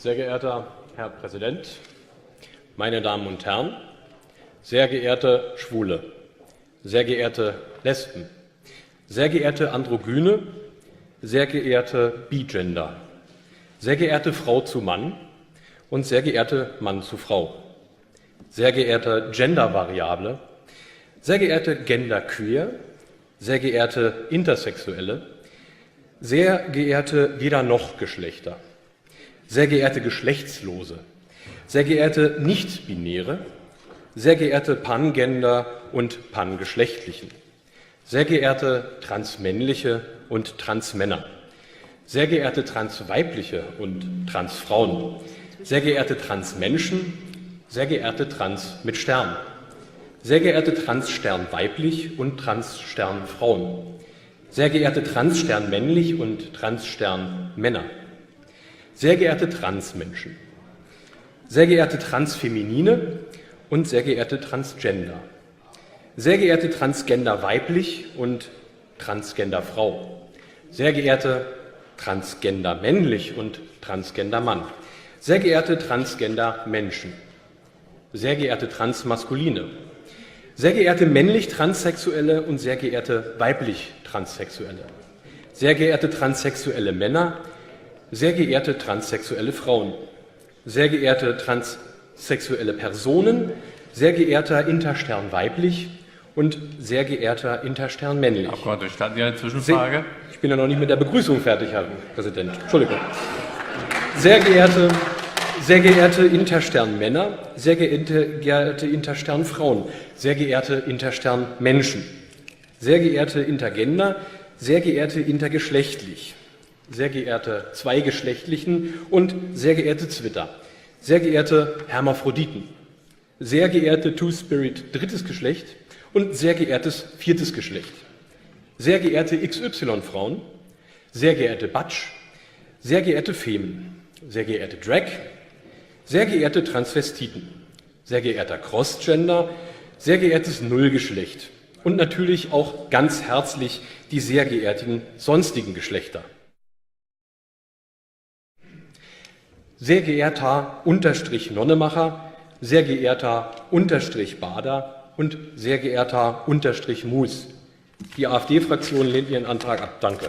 Sehr geehrter Herr Präsident, meine Damen und Herren, sehr geehrte Schwule, sehr geehrte Lesben, sehr geehrte Androgyne, sehr geehrte Bigender, sehr geehrte Frau zu Mann und sehr geehrte Mann zu Frau, sehr geehrte Gendervariable, sehr geehrte Genderqueer, sehr geehrte Intersexuelle, sehr geehrte Weder-noch-Geschlechter, sehr geehrte Geschlechtslose, sehr geehrte Nicht-Binäre, sehr geehrte Pangender und Pangeschlechtlichen, sehr geehrte Transmännliche und Transmänner, sehr geehrte Transweibliche und Transfrauen, sehr geehrte Transmenschen, sehr geehrte Trans mit Stern, sehr geehrte Transstern weiblich und Transstern Frauen, sehr geehrte Transstern männlich und Transstern Männer, sehr geehrte Transmenschen, sehr geehrte Transfeminine und sehr geehrte Transgender, sehr geehrte Transgender weiblich und Transgender Frau, sehr geehrte Transgender männlich und Transgender Mann, sehr geehrte Transgender Menschen, sehr geehrte Transmaskuline, sehr geehrte männlich Transsexuelle und sehr geehrte weiblich Transsexuelle, sehr geehrte transsexuelle Männer, sehr geehrte transsexuelle Frauen, sehr geehrte transsexuelle Personen, sehr geehrter Interstern weiblich und sehr geehrter Interstern männlich. Herr Abgeordneter, gestatten Sie eine Zwischenfrage? Ich bin ja noch nicht mit der Begrüßung fertig, Herr Präsident. Entschuldigung. Sehr geehrte Interstern Männer, sehr geehrte Interstern Frauen, sehr geehrte Interstern Menschen, sehr geehrte Intergender, sehr geehrte intergeschlechtlich, sehr geehrte Zweigeschlechtlichen und sehr geehrte Zwitter, sehr geehrte Hermaphroditen, sehr geehrte Two-Spirit drittes Geschlecht und sehr geehrtes viertes Geschlecht, sehr geehrte XY-Frauen, sehr geehrte Batsch, sehr geehrte Femen, sehr geehrte Drag, sehr geehrte Transvestiten, sehr geehrter Crossgender, sehr geehrtes Nullgeschlecht und natürlich auch ganz herzlich die sehr geehrten sonstigen Geschlechter. Sehr geehrter Nonnemacher, sehr geehrter Bader und sehr geehrter Mus. Die AfD-Fraktion lehnt Ihren Antrag ab. Danke.